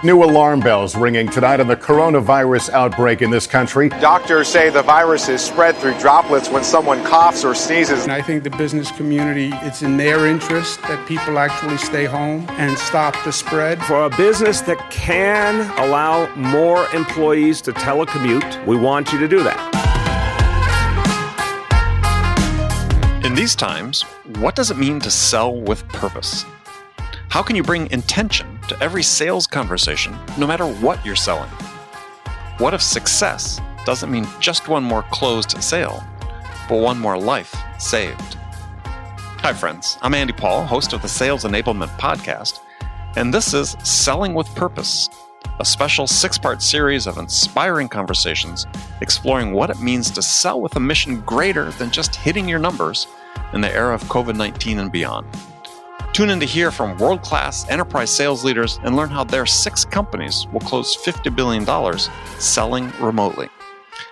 New alarm bells ringing tonight on the coronavirus outbreak in this country. Doctors say the virus is spread through droplets when someone coughs or sneezes. And I think the business community, it's in their interest that people actually stay home and stop the spread. For a business that can allow more employees to telecommute, we want you to do that. In these times, what does it mean to sell with purpose? How can you bring intention to every sales conversation, no matter what you're selling? What if success doesn't mean just one more closed sale, but one more life saved? Hi, friends. I'm Andy Paul, host of the Sales Enablement Podcast, and this is Selling with Purpose, a special 6-part series of inspiring conversations exploring what it means to sell with a mission greater than just hitting your numbers in the era of COVID-19 and beyond. Tune in to hear from world-class enterprise sales leaders and learn how their 6 companies will close $50 billion selling remotely.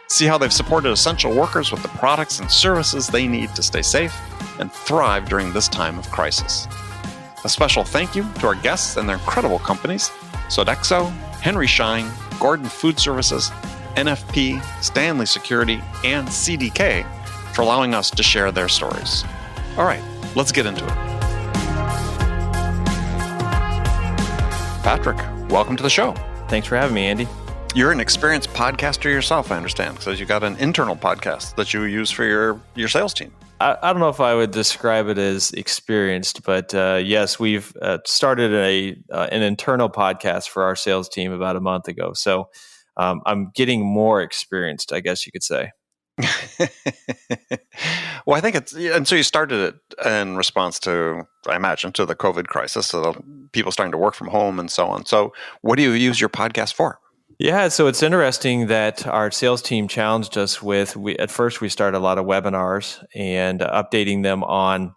See how they've supported essential workers with the products and services they need to stay safe and thrive during this time of crisis. A special thank you to our guests and their incredible companies, Sodexo, Henry Schein, Gordon Food Services, NFP, Stanley Security, and CDK for allowing us to share their stories. All right, let's get into it. Patrick, welcome to the show. Thanks for having me, Andy. You're an experienced podcaster yourself, I understand, because you got an internal podcast that you use for your sales team. I don't know if I would describe it as experienced, but yes, we've started an internal podcast for our sales team about a month ago. So I'm getting more experienced, I guess you could say. Well, I think and so you started it in response to, I imagine, to the COVID crisis, so the people starting to work from home and so on. So what do you use your podcast for? Yeah, so it's interesting that our sales team challenged us with, at first we started a lot of webinars and updating them on,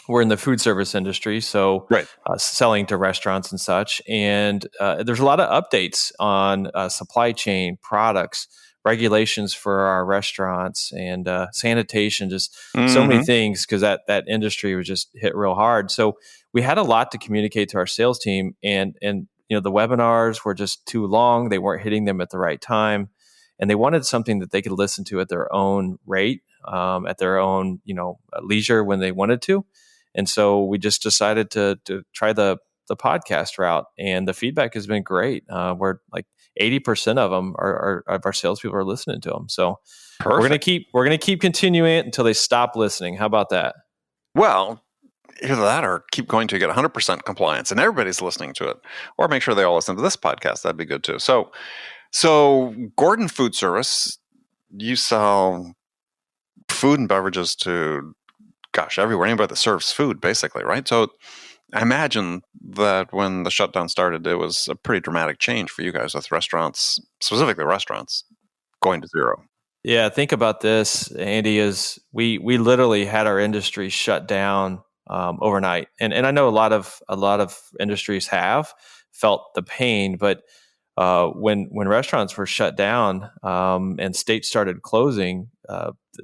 we're in the food service industry, so right. Selling to restaurants and such. And there's a lot of updates on supply chain products, regulations for our restaurants and sanitation, just so many things, because that industry was just hit real hard. So we had a lot to communicate to our sales team, and you know, the webinars were just too long. They weren't hitting them at the right time, and they wanted something that they could listen to at their own rate, at their own leisure when they wanted to. And so we just decided to try the podcast route, and the feedback has been great. We're like 80% of them of our salespeople are listening to them. So Perfect. we're gonna keep continuing it until they stop listening. How about that? Well, either that or keep going to get 100% compliance and everybody's listening to it, or make sure they all listen to this podcast. That'd be good too. So Gordon Food Service, you sell food and beverages to, everywhere, anybody that serves food, basically, right? So I imagine that when the shutdown started, it was a pretty dramatic change for you guys with restaurants, specifically restaurants, going to zero. Yeah, think about this, Andy, is we literally had our industry shut down overnight. And I know a lot of industries have felt the pain, but when restaurants were shut down and states started closing,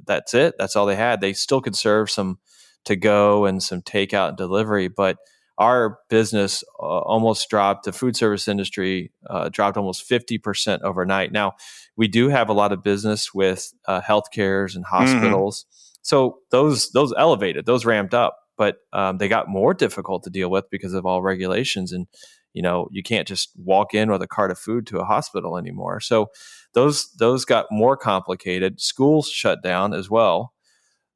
that's it. That's all they had. They still could serve some to go and some takeout and delivery, but our business almost dropped. The food service industry dropped almost 50% overnight. Now, we do have a lot of business with healthcares and hospitals. So those elevated, those ramped up, but they got more difficult to deal with because of all regulations. And, you can't just walk in with a cart of food to a hospital anymore. So those got more complicated. Schools shut down as well.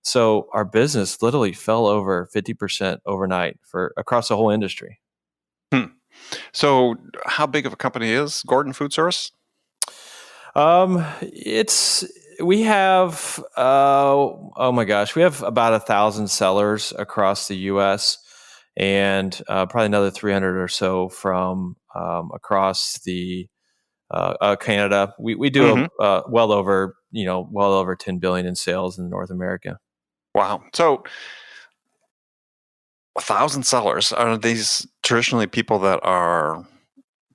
So our business literally fell over 50% overnight across the whole industry. So how big of a company is Gordon Food Service? We have we have about 1,000 sellers across the U.S. and probably another 300 or so from across the Canada. We do well over 10 billion in sales in North America. Wow. So 1,000 sellers, are these traditionally people that are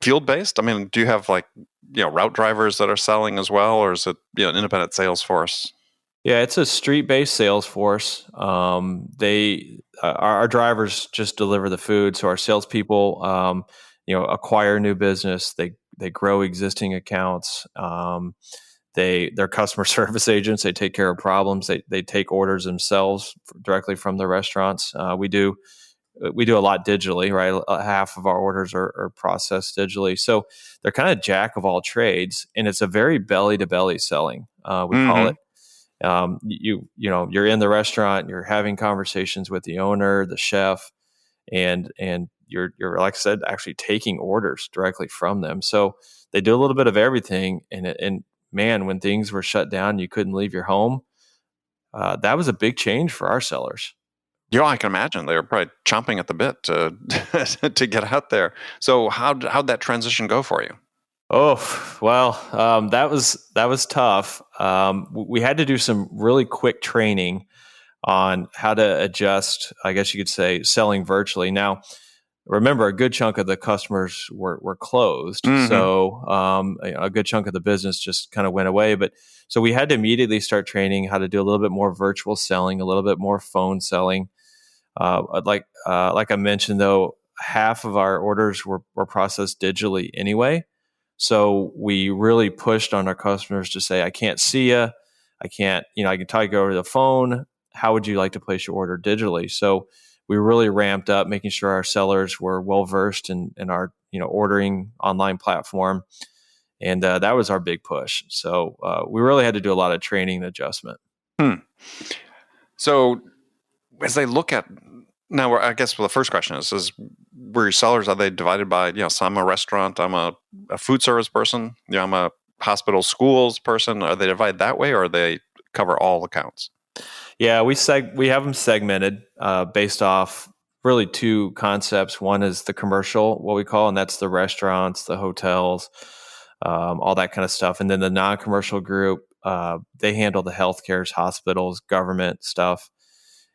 field-based? I mean, do you have route drivers that are selling as well, or is it an independent sales force? Yeah, it's a street-based sales force. Our drivers just deliver the food, so our salespeople, acquire new business. They grow existing accounts. They're customer service agents. They take care of problems. They take orders themselves directly from the restaurants. We do a lot digitally, right? Half of our orders are processed digitally. So they're kind of jack of all trades, and it's a very belly to belly selling. We call it. You're in the restaurant, you're having conversations with the owner, the chef, and you're like I said, actually taking orders directly from them. So they do a little bit of everything. And man, when things were shut down, you couldn't leave your home. That was a big change for our sellers. I can imagine they were probably chomping at the bit to to get out there. So how'd that transition go for you? Oh, well, that was tough. We had to do some really quick training on how to adjust, I guess you could say, selling virtually. Now, remember, a good chunk of the customers were closed. So a good chunk of the business just kind of went away. But so we had to immediately start training how to do a little bit more virtual selling, a little bit more phone selling. Like I mentioned, though, half of our orders were processed digitally anyway. So we really pushed on our customers to say, I can't see you. I can't, I can talk you over the phone. How would you like to place your order digitally? So we really ramped up making sure our sellers were well-versed in our, ordering online platform. And that was our big push. So we really had to do a lot of training and adjustment. So as they look at, now I guess the first question is were your sellers, are they divided by, so I'm a restaurant, I'm a food service person, I'm a hospital schools person. Are they divided that way, or they cover all accounts? Yeah, we have them segmented based off really two concepts. One is the commercial, what we call, and that's the restaurants, the hotels, all that kind of stuff. And then the non-commercial group, they handle the healthcares, hospitals, government stuff.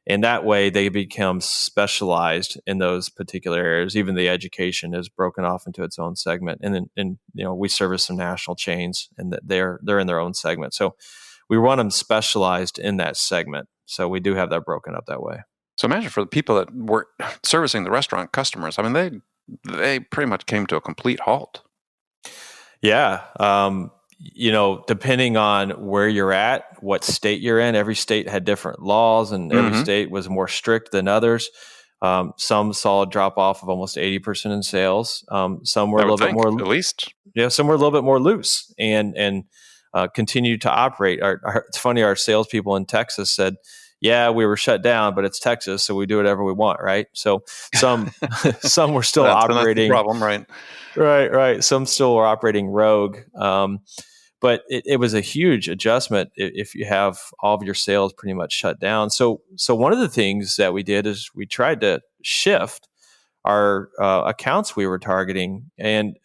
And that way they become specialized in those particular areas. Even the education is broken off into its own segment. And then, we service some national chains, and they're in their own segment. So we want them specialized in that segment. So we do have that broken up that way. So imagine for the people that were servicing the restaurant customers, I mean, they pretty much came to a complete halt. Yeah. Depending on where you're at, what state you're in, every state had different laws, and every state was more strict than others. Some saw a drop off of almost 80% in sales. Some were a little bit more, at least. Yeah, some were a little bit more loose and continued to operate. It's funny, our salespeople in Texas said, "Yeah, we were shut down, but it's Texas, so we do whatever we want, right?" So some were still operating. That's the problem, right? Right. Some still were operating rogue. But it was a huge adjustment if you have all of your sales pretty much shut down. So one of the things that we did is we tried to shift our accounts we were targeting, and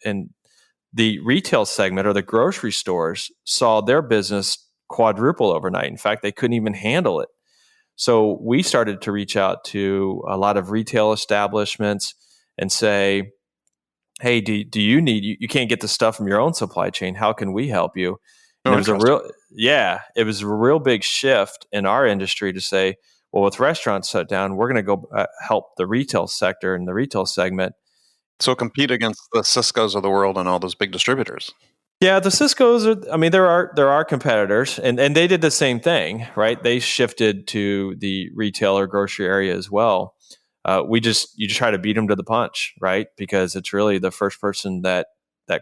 the retail segment, or the grocery stores, saw their business quadruple overnight. In fact, they couldn't even handle it. So we started to reach out to a lot of retail establishments and say, "Hey, do you need, you can't get the stuff from your own supply chain. How can we help you?" And it was it was a real big shift in our industry to say, well, with restaurants shut down, we're going to go help the retail sector and the retail segment. So compete against the Cisco's of the world and all those big distributors. Yeah, the Cisco's there are competitors, and they did the same thing, right? They shifted to the retail or grocery area as well. You just try to beat them to the punch, right? Because it's really the first person that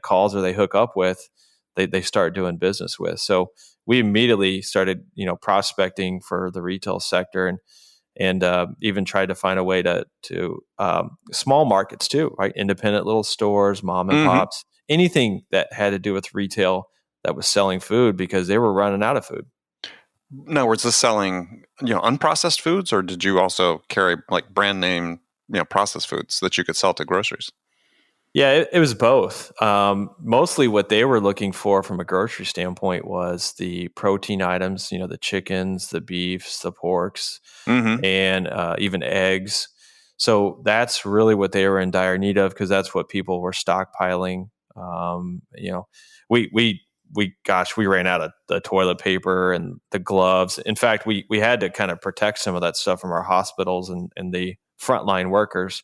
calls or they hook up with, they start doing business with. So we immediately started, prospecting for the retail sector, and even tried to find a way to small markets too, right? Independent little stores, mom and pops, anything that had to do with retail that was selling food, because they were running out of food. Now, was this selling, unprocessed foods, or did you also carry like brand name, processed foods that you could sell to groceries? Yeah, it was both. Mostly what they were looking for from a grocery standpoint was the protein items, the chickens, the beefs, the porks, and even eggs. So that's really what they were in dire need of, because that's what people were stockpiling. We ran out of the toilet paper and the gloves. In fact, we had to kind of protect some of that stuff from our hospitals and the frontline workers,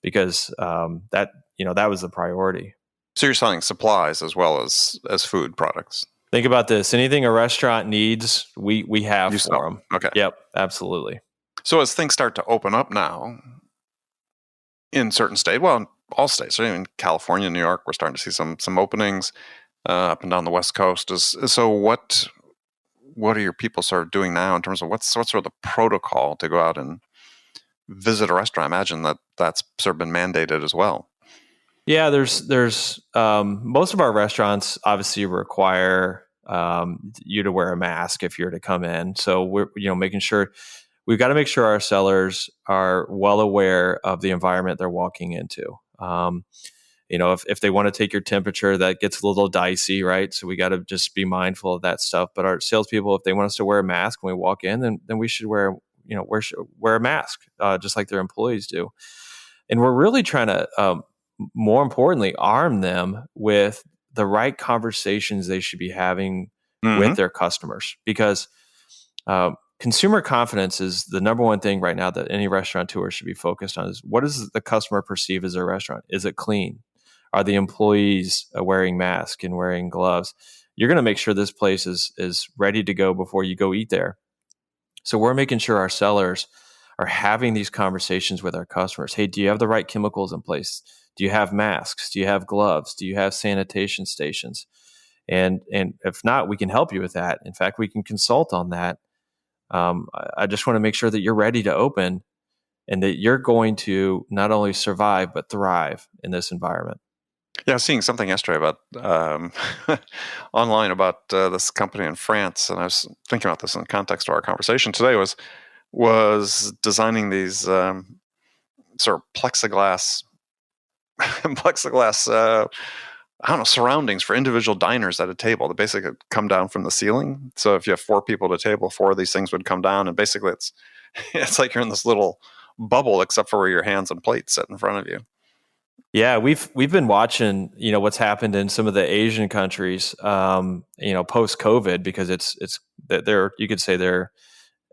because that that was the priority. So you're selling supplies as well as food products. Think about this. Anything a restaurant needs, we have You for sell. them. Okay. Yep, absolutely. So as things start to open up now in certain states, well, all states, so in California, New York, we're starting to see some openings up and down the West Coast. So what are your people sort of doing now in terms of what's sort of the protocol to go out and visit a restaurant? I imagine that's sort of been mandated as well. Yeah, there's most of our restaurants obviously require you to wear a mask if you're to come in. So we're making sure we've got to make sure our sellers are well aware of the environment they're walking into. If they want to take your temperature, that gets a little dicey, right? So we got to just be mindful of that stuff. But our salespeople, if they want us to wear a mask when we walk in, then we should wear a mask, just like their employees do. And we're really trying to, more importantly, arm them with the right conversations they should be having with their customers, because consumer confidence is the number one thing right now that any restaurateur should be focused on. Is what does the customer perceive as a restaurant? Is it clean? Are the employees wearing masks and wearing gloves? You're going to make sure this place is ready to go before you go eat there. So we're making sure our sellers are having these conversations with our customers. Hey, do you have the right chemicals in place? Do you have masks? Do you have gloves? Do you have sanitation stations? And if not, we can help you with that. In fact, we can consult on that. I just want to make sure that you're ready to open and that you're going to not only survive, but thrive in this environment. Yeah, I was seeing something yesterday about online about this company in France, and I was thinking about this in the context of our conversation today. Was designing these sort of plexiglass surroundings for individual diners at a table that basically come down from the ceiling. So if you have 4 people at a table, 4 of these things would come down, and basically it's like you're in this little bubble, except for where your hands and plates sit in front of you. Yeah, we've been watching, what's happened in some of the Asian countries, post COVID, because you could say they're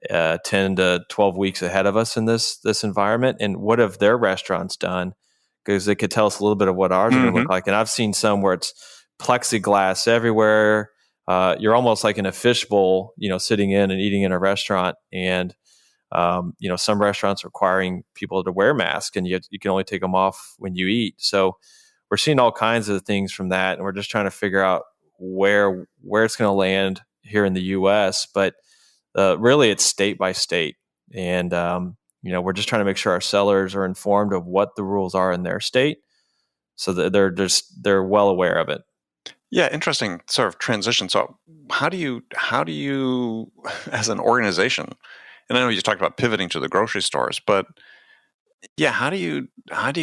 10 to 12 weeks ahead of us in this environment. And what have their restaurants done? Because they could tell us a little bit of what ours are going to look like. And I've seen some where it's plexiglass everywhere. You're almost like in a fishbowl, sitting in and eating in a restaurant. And some restaurants requiring people to wear masks, and you can only take them off when you eat. So we're seeing all kinds of things from that, and we're just trying to figure out where it's going to land here in the U.S. But really, it's state by state, and we're just trying to make sure our sellers are informed of what the rules are in their state, so that they're well aware of it. Yeah, interesting sort of transition. So how do you as an organization? And I know you talked about pivoting to the grocery stores, but yeah, how do you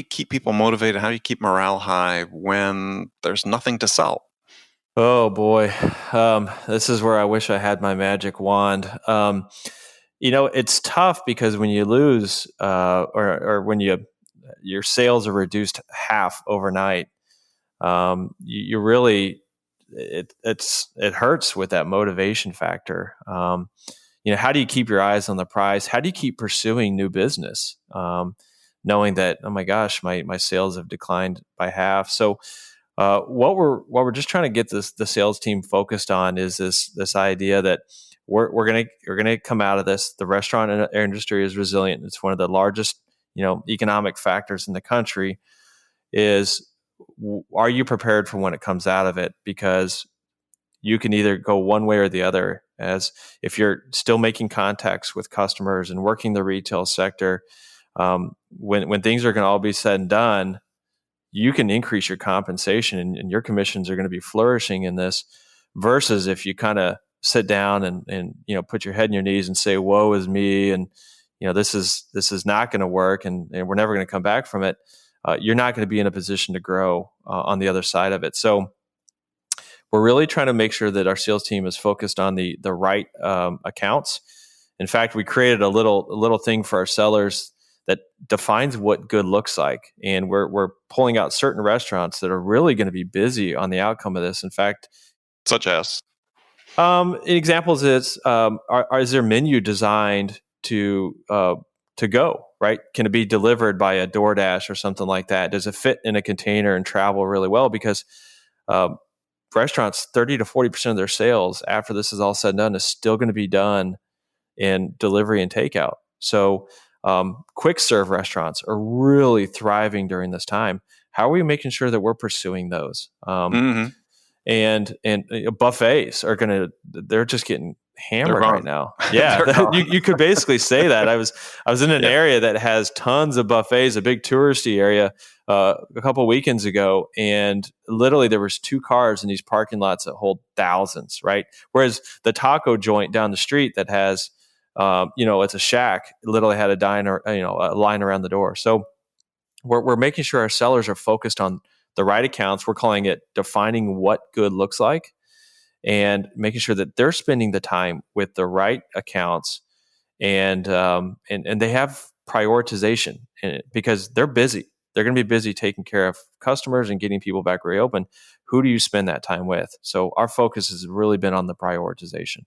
keep people motivated? How do you keep morale high when there's nothing to sell? Oh boy, this is where I wish I had my magic wand. It's tough because when you lose, or when your sales are reduced half overnight, you really it hurts with that motivation factor. How do you keep your eyes on the prize? How do you keep pursuing new business, knowing that, oh my gosh, my sales have declined by half? So what we're just trying to get the sales team focused on is this idea that we're gonna come out of this. The restaurant industry is resilient. It's one of the largest economic factors in the country. Are you prepared for when it comes out of it? Because you can either go one way or the other. As if you're still making contacts with customers and working the retail sector, when things are going to all be said and done, you can increase your compensation and your commissions are going to be flourishing in this. Versus if you kind of sit down and put your head in your knees and say, "Woe is me," and this is not going to work, and we're never going to come back from it. You're not going to be in a position to grow on the other side of it. So we're really trying to make sure that our sales team is focused on the right accounts. In fact, we created a little thing for our sellers that defines what good looks like, and we're pulling out certain restaurants that are really going to be busy on the outcome of this. In fact, such as examples is their menu designed to go right? Can it be delivered by a DoorDash or something like that? Does it fit in a container and travel really well? Because restaurants, 30 to 40% of their sales after this is all said and done is still going to be done in delivery and takeout. So quick serve restaurants are really thriving during this time. How are we making sure that we're pursuing those? And buffets they're just getting hammered right now. Yeah, you could basically say that. I was in an area that has tons of buffets, a big touristy area, a couple of weekends ago, and literally there was 2 cars in these parking lots that hold thousands, right? Whereas the taco joint down the street that has, it's a shack, literally had a line around the door. So we're making sure our sellers are focused on the right accounts. We're calling it defining what good looks like, and making sure that they're spending the time with the right accounts, and they have prioritization in it because they're busy. They're going to be busy taking care of customers and getting people back reopened. Who do you spend that time with? So our focus has really been on the prioritization.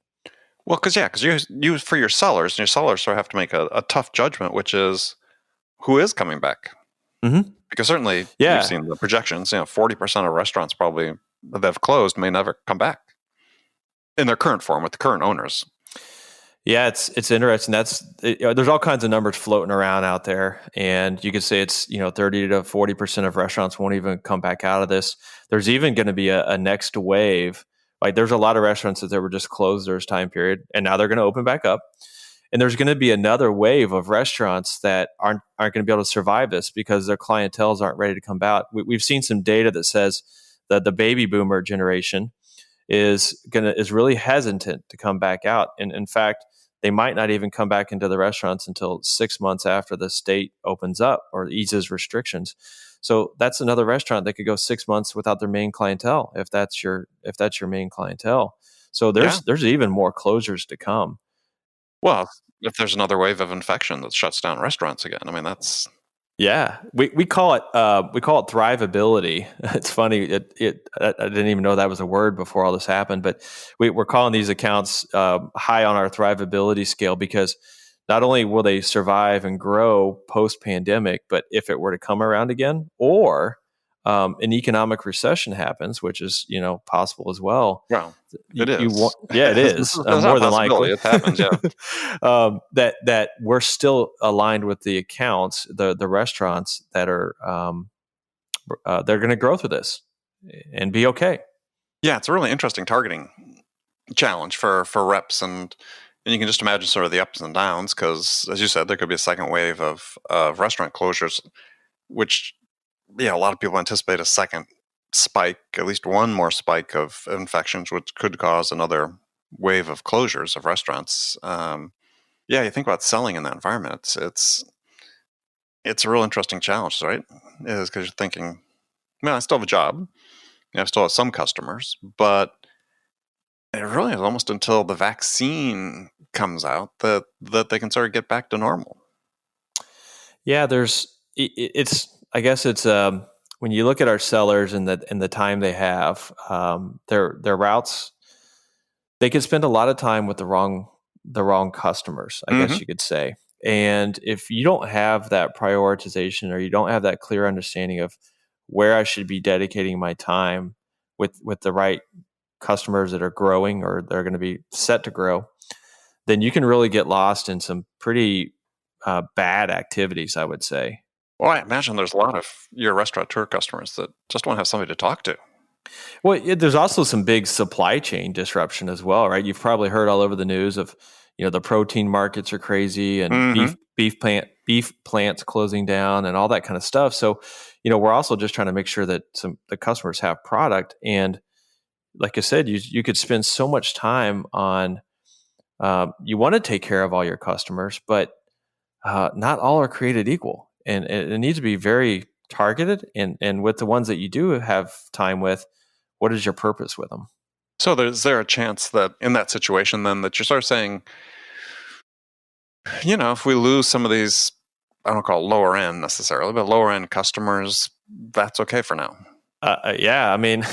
Well, because you for your sellers, and your sellers sort of have to make a tough judgment, which is who is coming back. Mm-hmm. Because certainly you've seen the projections. 40% of restaurants probably that have closed may never come back in their current form with the current owners. Yeah, it's interesting. There's all kinds of numbers floating around out there, and you could say it's 30 to 40% of restaurants won't even come back out of this. There's even going to be a next wave. Like there's a lot of restaurants that were just closed during this time period, and now they're going to open back up. And there's going to be another wave of restaurants that aren't going to be able to survive this because their clientels aren't ready to come out. We've seen some data that says that the baby boomer generation is really hesitant to come back out, and in fact, they might not even come back into the restaurants until 6 months after the state opens up or eases restrictions. So that's another restaurant that could go 6 months without their main clientele if that's your main clientele. So there's even more closures to come. Well, if there's another wave of infection that shuts down restaurants again, I mean that's we call it thrivability. It's funny. I didn't even know that was a word before all this happened, but we're calling these accounts high on our thrivability scale because not only will they survive and grow post pandemic, but if it were to come around again, or an economic recession happens, which is possible as well. Well, it is. It is more than likely. It happens. Yeah. That we're still aligned with the accounts, the restaurants that are they're going to grow through this and be okay. Yeah, it's a really interesting targeting challenge for reps, and you can just imagine sort of the ups and downs because, as you said, there could be a second wave of restaurant closures, which. Yeah, a lot of people anticipate a second spike, at least one more spike of infections, which could cause another wave of closures of restaurants. You think about selling in that environment. It's a real interesting challenge, right? It is because you're thinking, I still have a job. I still have some customers, but it really is almost until the vaccine comes out that they can sort of get back to normal. Yeah, I guess it's when you look at our sellers and the time they have, their routes, they could spend a lot of time with the wrong customers, I guess you could say. And if you don't have that prioritization or you don't have that clear understanding of where I should be dedicating my time with the right customers that are growing or they're going to be set to grow, then you can really get lost in some pretty bad activities, I would say. Well, I imagine there's a lot of your restaurateur customers that just want to have somebody to talk to. Well, there's also some big supply chain disruption as well, right? You've probably heard all over the news of, the protein markets are crazy and beef plants closing down and all that kind of stuff. So, we're also just trying to make sure that the customers have product. And like I said, you could spend so much time on, you want to take care of all your customers, but not all are created equal. And it needs to be very targeted. And with the ones that you do have time with, what is your purpose with them? So is there a chance that in that situation then that you're sort of saying, if we lose some of these, I don't call it lower end necessarily, but lower end customers, that's okay for now? Yeah. I mean,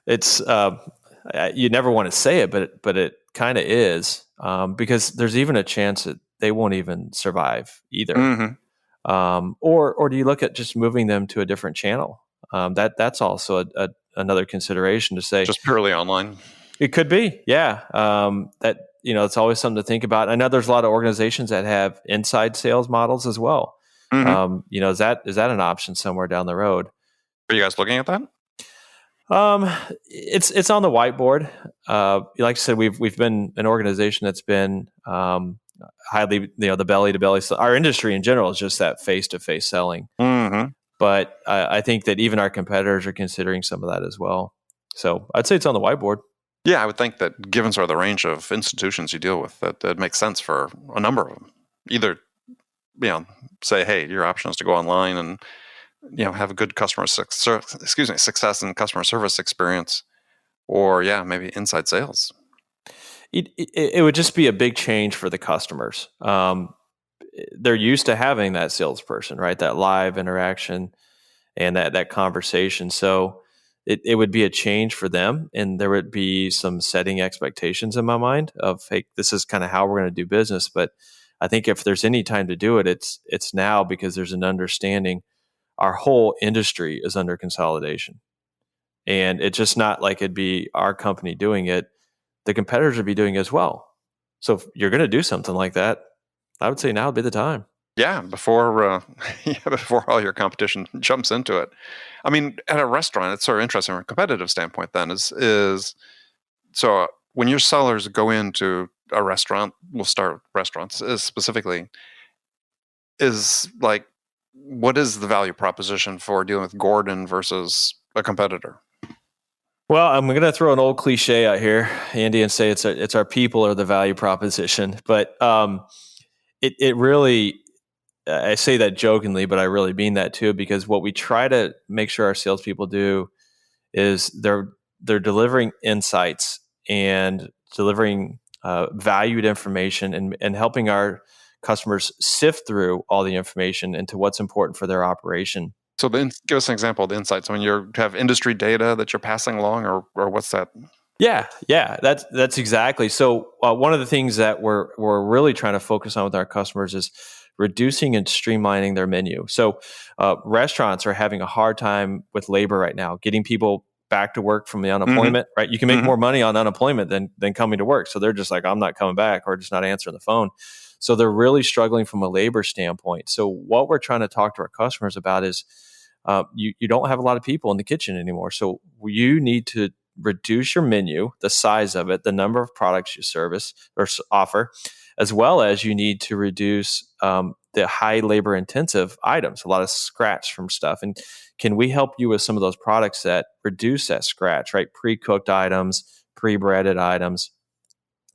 it's, you never want to say it, but it kind of is because there's even a chance they won't even survive either. Mm-hmm. Or do you look at just moving them to a different channel? That's also another consideration to say. Just purely online. It could be, yeah. That it's always something to think about. I know there's a lot of organizations that have inside sales models as well. Mm-hmm. Is that an option somewhere down the road? Are you guys looking at that? It's on the whiteboard. Like I said, we've been an organization that's been highly, the belly to belly. Our industry in general is just that face to face selling. Mm-hmm. But I think that even our competitors are considering some of that as well. So I'd say it's on the whiteboard. Yeah, I would think that given sort of the range of institutions you deal with, that it makes sense for a number of them. Either, say, hey, your option is to go online and have a good customer success and customer service experience, or maybe inside sales. It would just be a big change for the customers. They're used to having that salesperson, right? That live interaction and that conversation. So it would be a change for them, and there would be some setting expectations in my mind of, hey, this is kind of how we're going to do business. But I think if there's any time to do it, it's now, because there's an understanding our whole industry is under consolidation, and it's just not like it'd be our company doing it. The competitors would be doing it as well. So if you're going to do something like that, I would say now would be the time. Yeah, before all your competition jumps into it. I mean, at a restaurant, it's sort of interesting from a competitive standpoint. Then is so when your sellers go into a restaurant, we'll start with restaurants specifically. Is like, what is the value proposition for dealing with Gordon versus a competitor? Well, I'm going to throw an old cliche out here, Andy, and say it's our people are the value proposition. But it really, I say that jokingly, but I really mean that too, because what we try to make sure our salespeople do is they're delivering insights and delivering valued information and helping our customers sift through all the information into what's important for their operation. So give us an example of the insights. When you have industry data that you're passing along, or what's that? Yeah, that's exactly. So one of the things that we're really trying to focus on with our customers is reducing and streamlining their menu. So restaurants are having a hard time with labor right now, getting people back to work from the unemployment, right? You can make more money on unemployment than coming to work. So they're just like, I'm not coming back, or just not answering the phone. So they're really struggling from a labor standpoint. So what we're trying to talk to our customers about is you don't have a lot of people in the kitchen anymore. So you need to reduce your menu, the size of it, the number of products you service or offer, as well as you need to reduce the high labor intensive items, a lot of scratch from stuff. And can we help you with some of those products that reduce that scratch, right? Pre-cooked items, pre-breaded items,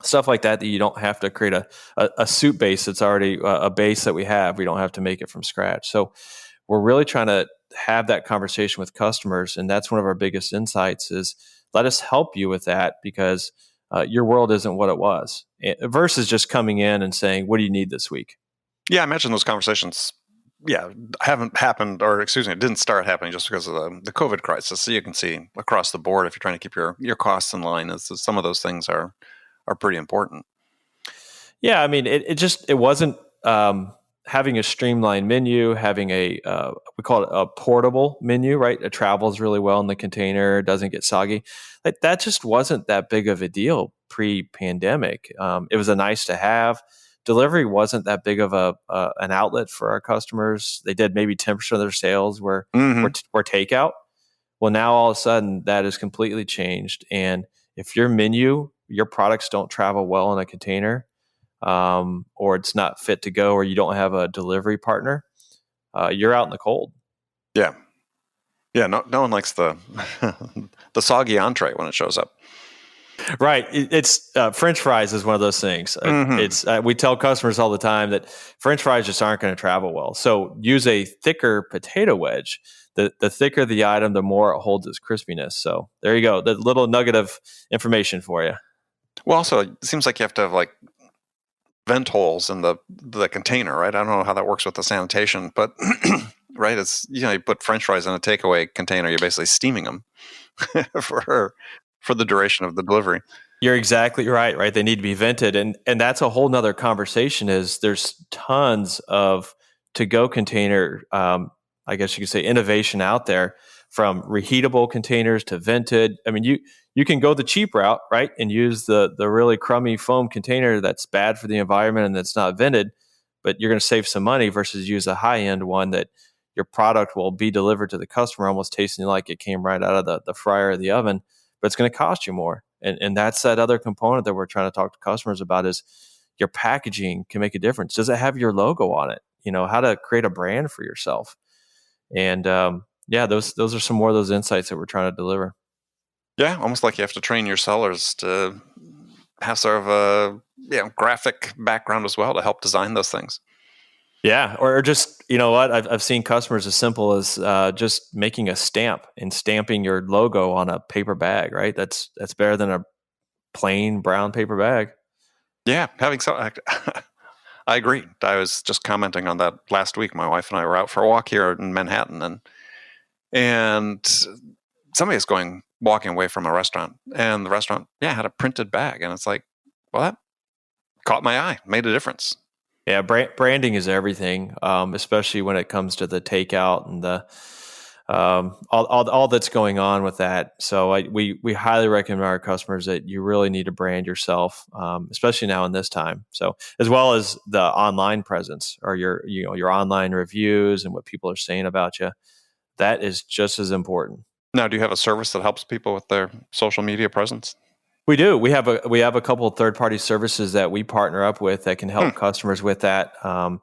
stuff like that you don't have to create a soup base that's already a base that we have. We don't have to make it from scratch. So we're really trying to have that conversation with customers. And that's one of our biggest insights is let us help you with that, because your world isn't what it was, versus just coming in and saying, what do you need this week? Yeah, I imagine those conversations, haven't happened, or it didn't start happening just because of the COVID crisis. So you can see across the board, if you're trying to keep your costs in line, some of those things are pretty important. Yeah, I mean, it wasn't having a streamlined menu, having we call it a portable menu, right? It travels really well in the container, doesn't get soggy. Like that just wasn't that big of a deal pre-pandemic. It was a nice to have. Delivery wasn't that big of an outlet for our customers. They did maybe 10% of their sales were takeout. Well, now all of a sudden that is completely changed. And if your products don't travel well in a container, or it's not fit to go, or you don't have a delivery partner, you're out in the cold. Yeah. No one likes the the soggy entree when it shows up. Right. It's French fries is one of those things. It's we tell customers all the time that French fries just aren't going to travel well. So use a thicker potato wedge. The thicker the item, the more it holds its crispiness. So there you go. The little nugget of information for you. Well, also, it seems like you have to have like vent holes in the container, right? I don't know how that works with the sanitation, but right, it's you put French fries in a takeaway container, you're basically steaming them for the duration of the delivery. You're exactly right. They need to be vented. And that's a whole nother conversation. Is there's tons of to-go container, I guess you could say, innovation out there, from reheatable containers to vented. I mean, you can go the cheap route, right, and use the really crummy foam container that's bad for the environment and that's not vented, but you're going to save some money versus use a high-end one that your product will be delivered to the customer almost tasting like it came right out of the fryer or the oven, but it's going to cost you more. And that's that other component that we're trying to talk to customers about, is your packaging can make a difference. Does it have your logo on it? How to create a brand for yourself. And those are some more of those insights that we're trying to deliver. Yeah, almost like you have to train your sellers to have sort of a graphic background as well to help design those things. Yeah, or just, I've seen customers as simple as just making a stamp and stamping your logo on a paper bag, right? That's better than a plain brown paper bag. Yeah, I agree. I was just commenting on that last week. My wife and I were out for a walk here in Manhattan, and somebody was walking away from a restaurant, and the restaurant, had a printed bag, and it's like, well, that caught my eye, made a difference. Yeah, branding is everything, especially when it comes to the takeout and the all that's going on with that. So we highly recommend our customers that you really need to brand yourself, especially now in this time. So as well as the online presence, or your online reviews and what people are saying about you, that is just as important. Now, do you have a service that helps people with their social media presence? We do. We have a couple of third-party services that we partner up with that can help customers with that, and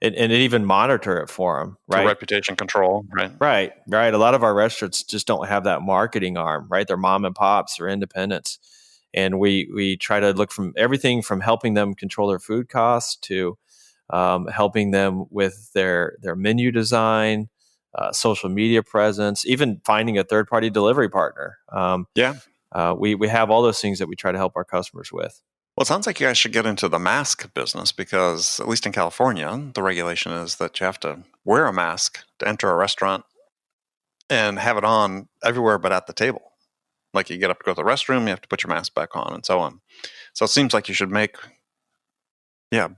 even monitor it for them. Right, for reputation control. Right. A lot of our restaurants just don't have that marketing arm. Right, they're mom and pops or independents, and we try to look from everything from helping them control their food costs to helping them with their menu design, social media presence, even finding a third-party delivery partner. We have all those things that we try to help our customers with. Well, it sounds like you guys should get into the mask business, because at least in California, the regulation is that you have to wear a mask to enter a restaurant and have it on everywhere but at the table. Like, you get up to go to the restroom, you have to put your mask back on, and so on. So it seems like you should make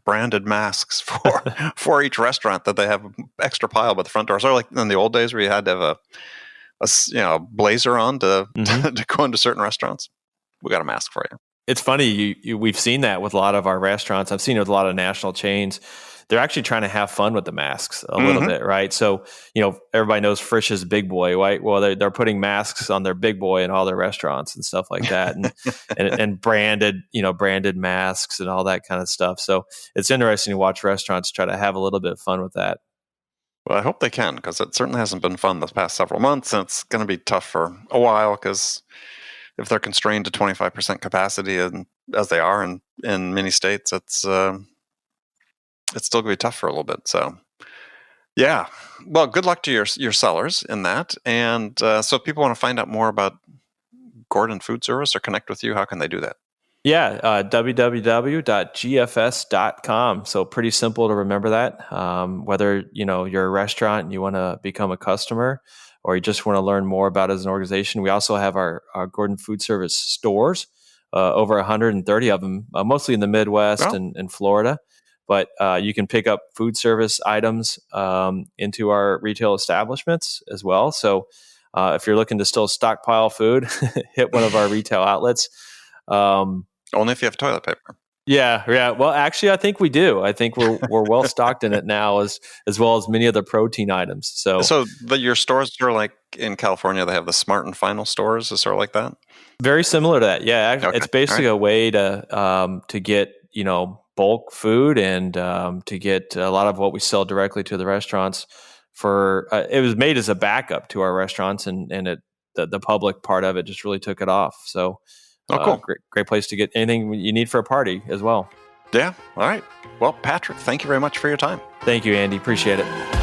branded masks for each restaurant, that they have an extra pile by the front door. So like in the old days where you had to have a blazer on to go into certain restaurants, we got a mask for you. It's funny, we've seen that with a lot of our restaurants. I've seen it with a lot of national chains. They're actually trying to have fun with the masks a little bit, right? So, everybody knows Frisch's Big Boy, right? Well, they're putting masks on their Big Boy in all their restaurants and stuff like that, and branded masks and all that kind of stuff. So it's interesting to watch restaurants try to have a little bit of fun with that. Well, I hope they can, because it certainly hasn't been fun this past several months, and it's going to be tough for a while, because if they're constrained to 25% capacity, and as they are in many states, it's still going to be tough for a little bit. So, yeah. Well, good luck to your sellers in that. And so if people want to find out more about Gordon Food Service or connect with you, how can they do that? Yeah, www.gfs.com. So pretty simple to remember that. Whether you're a restaurant and you want to become a customer, or you just want to learn more about it as an organization, we also have our Gordon Food Service stores, over 130 of them, mostly in the Midwest and Florida. But you can pick up food service items into our retail establishments as well. So if you're looking to still stockpile food, hit one of our retail outlets. Only if you have toilet paper. Yeah. Well, actually, I think we do. I think we're well stocked in it now, as well as many other protein items. So your stores are like in California, they have the Smart and Final stores, is sort of like that? Very similar to that. Yeah, okay. It's basically a way to get bulk food and to get a lot of what we sell directly to the restaurants. It was made as a backup to our restaurants, and the public part of it just really took it off. So. Cool. Great place to get anything you need for a party as well. Yeah. All right. Well, Patrick, thank you very much for your time. Thank you, Andy. Appreciate it.